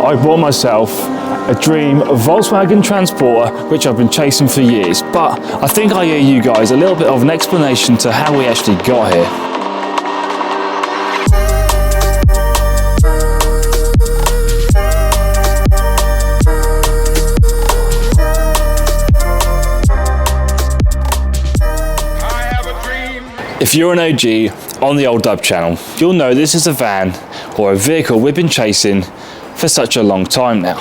I bought myself a dream Volkswagen Transporter, which I've been chasing for years. But I think I owe you guys a little bit of an explanation to how we actually got here. If you're an OG on the Oldub channel, you'll know this is a van or a vehicle we've been chasing for such a long time now.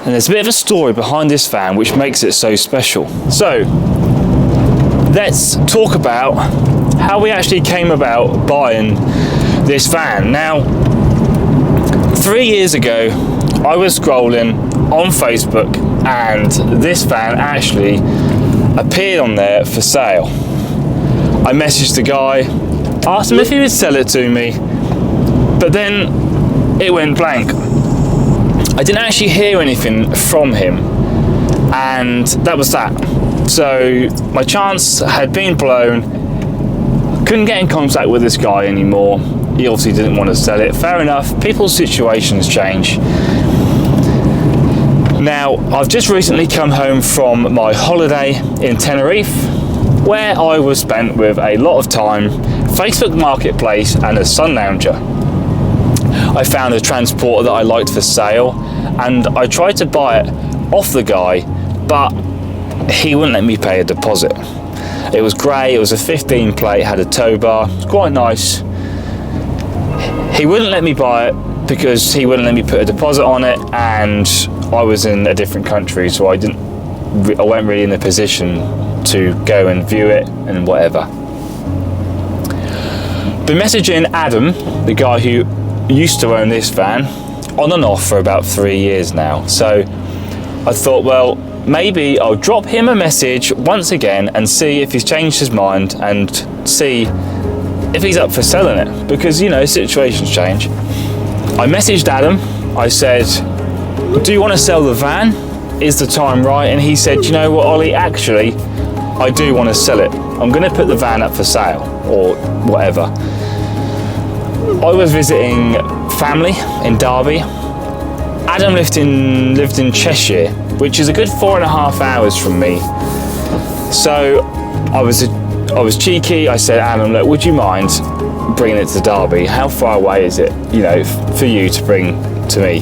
And there's a bit of a story behind this van which makes it so special. So let's talk about how we actually came about buying this van. Now, 3 years ago, I was scrolling on Facebook and this van actually appeared on there for sale. I messaged the guy, asked him if he would sell it to me, but then it went blank. I didn't actually hear anything from him, and that was that. So my chance had been blown. Couldn't get in contact with this guy anymore. He obviously didn't want to sell it. Fair enough, people's situations change. Now, I've just recently come home from my holiday in Tenerife, where I was spent with a lot of time, Facebook Marketplace and a sun lounger. I found a transporter that I liked for sale and I tried to buy it off the guy, but he wouldn't let me pay a deposit. It was grey, it was a 15 plate, had a tow bar, it was quite nice. He wouldn't let me buy it because he wouldn't let me put a deposit on it, and I was in a different country, so I weren't really in a position to go and view it and whatever. Been messaging Adam, the guy who used to own this van, on and off for about 3 years now. So I thought, well, maybe I'll drop him a message once again and see if he's changed his mind and see if he's up for selling it, because, you know, situations change. I messaged Adam, I said, do you want to sell the van? Is the time right? And he said, you know what, Ollie, actually, I do want to sell it. I'm going to put the van up for sale or whatever. I was visiting family in Derby. Adam lived in Cheshire, which is a good 4.5 hours from me. So I was cheeky. I said, Adam, look, would you mind bringing it to Derby? How far away is it, you know, for you to bring to me?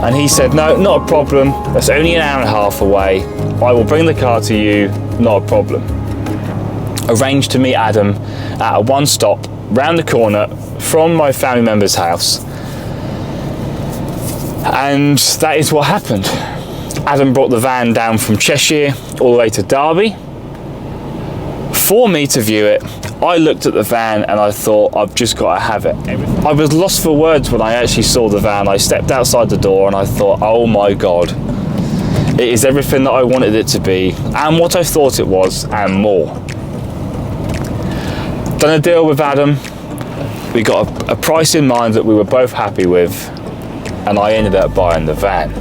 And he said, no, not a problem. That's only an hour and a half away. I will bring the car to you, not a problem. Arranged to meet Adam at a one stop round the corner from my family member's house. And that is what happened. Adam brought the van down from Cheshire all the way to Derby for me to view it. I looked at the van and I thought, I've just got to have it. I was lost for words when I actually saw the van. I stepped outside the door and I thought, oh my God, it is everything that I wanted it to be and what I thought it was and more. Done a deal with Adam. We got a price in mind that we were both happy with, and I ended up buying the van.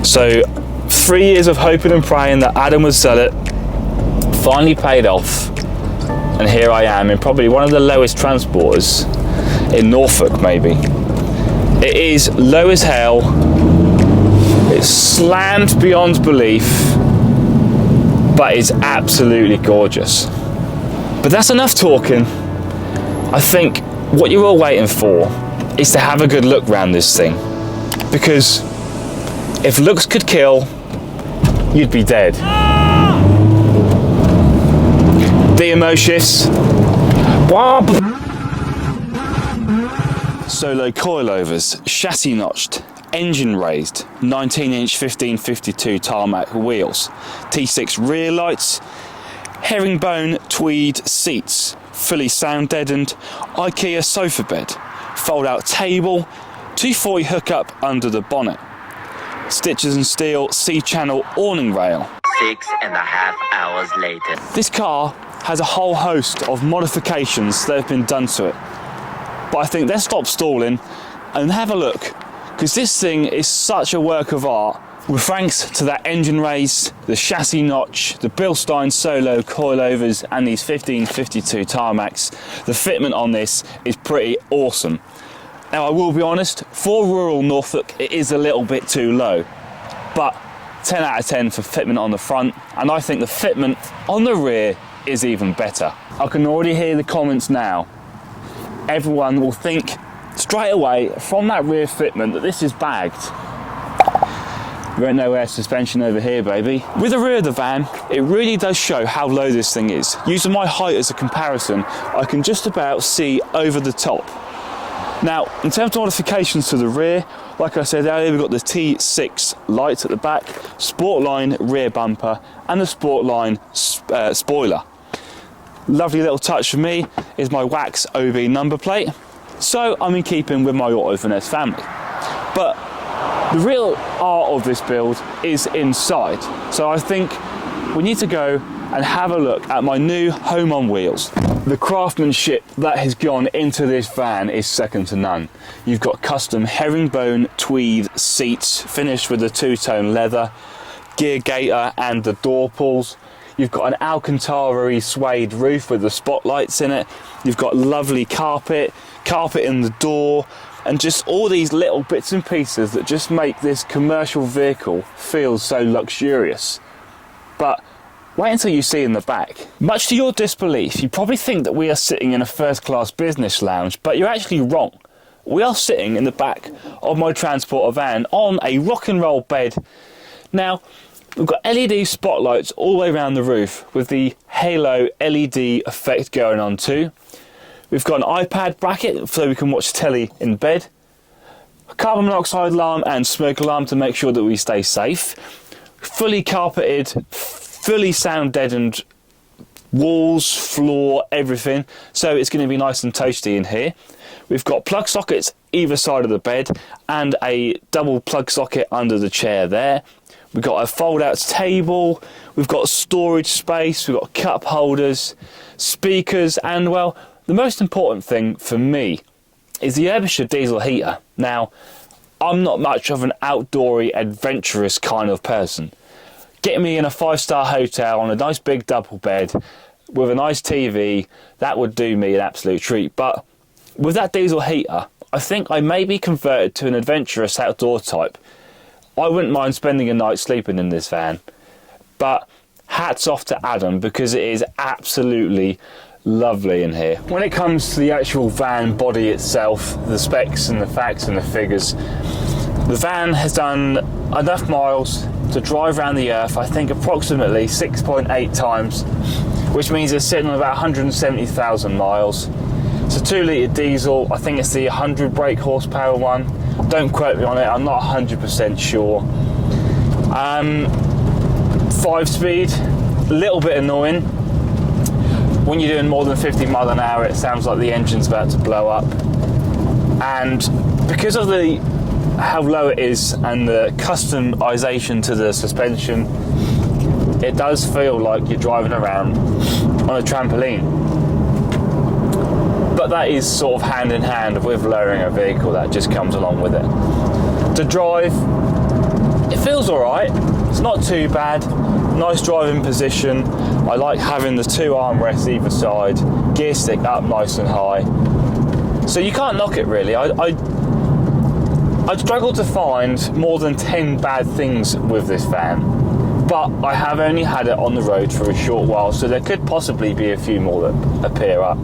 So 3 years of hoping and praying that Adam would sell it finally paid off, and here I am in probably one of the lowest transporters in Norfolk, maybe. It is low as hell, it's slammed beyond belief, but it's absolutely gorgeous. But that's enough talking. I think what you're all waiting for is to have a good look around this thing, because if looks could kill, you'd be dead. DMO shifts. Solo coilovers, chassis notched, engine raised, 19-inch 1552 tarmac wheels, T6 rear lights, herringbone tweed seats, fully sound deadened, IKEA sofa bed, fold out table, 240 hookup under the bonnet, stitches and steel C-channel awning rail. 6.5 hours later. This car has a whole host of modifications that have been done to it, but I think let's stop stalling and have a look, because this thing is such a work of art, with thanks to that engine raise, the chassis notch, the Bilstein Solo coilovers and these 1552 tarmacs. The fitment on this is pretty awesome. Now I will be honest, for rural Norfolk it is a little bit too low, but 10 out of 10 for fitment on the front, and I think the fitment on the rear is even better. I can already hear the comments now. Everyone will think straight away from that rear fitment that this is bagged. There ain't no air suspension over here, baby. With the rear of the van, it really does show how low this thing is. Using my height as a comparison, I can just about see over the top. Now, in terms of modifications to the rear, like I said earlier, we've got the T6 lights at the back, Sportline rear bumper, and the Sportline spoiler. Lovely little touch for me is my wax OB number plate. So I'm in keeping with my Auto Finesse family. But the real art of this build is inside. So I think we need to go and have a look at my new home on wheels. The craftsmanship that has gone into this van is second to none. You've got custom herringbone tweed seats finished with a two-tone leather, gear gaiter and the door pulls. You've got an Alcantara suede roof with the spotlights in it. You've got lovely carpet in the door, and just all these little bits and pieces that just make this commercial vehicle feel so luxurious. But wait until you see in the back. Much to your disbelief, you probably think that we are sitting in a first-class business lounge, but you're actually wrong. We are sitting in the back of my Transporter van on a rock and roll bed. Now, we've got LED spotlights all the way around the roof with the halo LED effect going on too. We've got an iPad bracket so we can watch telly in bed. A carbon monoxide alarm and smoke alarm to make sure that we stay safe. Fully carpeted, fully sound deadened walls, floor, everything. So it's going to be nice and toasty in here. We've got plug sockets either side of the bed and a double plug socket under the chair there. We've got a fold-out table, we've got storage space, we've got cup holders, speakers, and well, the most important thing for me is the Ayrshire diesel heater. Now, I'm not much of an outdoory, adventurous kind of person. Getting me in a 5-star hotel on a nice big double bed with a nice TV, that would do me an absolute treat. But with that diesel heater, I think I may be converted to an adventurous outdoor type. I wouldn't mind spending a night sleeping in this van, but hats off to Adam because it is absolutely lovely in here. When it comes to the actual van body itself, the specs and the facts and the figures, the van has done enough miles to drive around the earth, I think approximately 6.8 times, which means it's sitting on about 170,000 miles. It's a 2-litre diesel, I think it's the 100 brake horsepower one. Don't quote me on it, I'm not 100% sure. 5-speed, a little bit annoying. When you're doing more than 50 miles an hour, it sounds like the engine's about to blow up. And because of how low it is and the customization to the suspension, it does feel like you're driving around on a trampoline. But that is sort of hand in hand with lowering a vehicle, that just comes along with it. To drive, it feels alright, it's not too bad. Nice driving position. I like having the 2 armrests either side, gear stick up nice and high. So you can't knock it really. I struggled to find more than 10 bad things with this van, but I have only had it on the road for a short while, so there could possibly be a few more that appear up.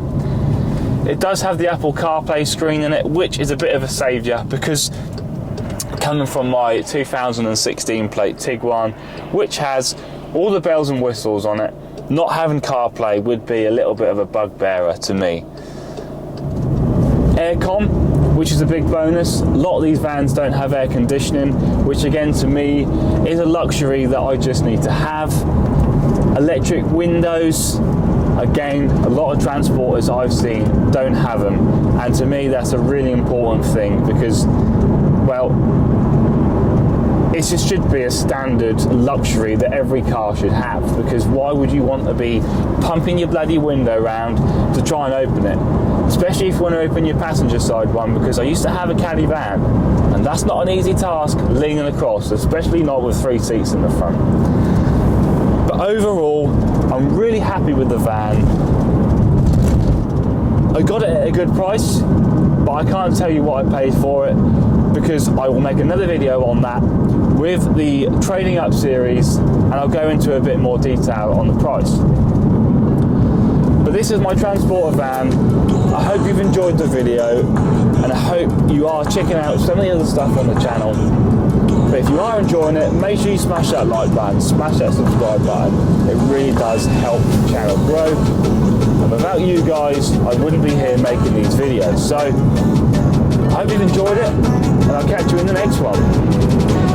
It does have the Apple CarPlay screen in it, which is a bit of a saviour because coming from my 2016 plate Tiguan, which has all the bells and whistles on it, not having CarPlay would be a little bit of a bugbearer to me. Aircon, which is a big bonus. A lot of these vans don't have air conditioning, which again to me is a luxury that I just need to have. Electric windows, again, a lot of transporters I've seen don't have them, and to me that's a really important thing because, well, it just should be a standard luxury that every car should have, because why would you want to be pumping your bloody window around to try and open it? Especially if you want to open your passenger side one, because I used to have a caddy van and that's not an easy task leaning across, especially not with 3 seats in the front. But overall, I'm really happy with the van. I got it at a good price. but I can't tell you what I paid for it because I will make another video on that with the Trading Up series, and I'll go into a bit more detail on the price. But this is my transporter van. I hope you've enjoyed the video, and I hope you are checking out some of the other stuff on the channel. But if you are enjoying it, make sure you smash that like button, smash that subscribe button. It really does help the channel grow. And without you guys, I wouldn't be here making these videos. So, I hope you've enjoyed it, and I'll catch you in the next one.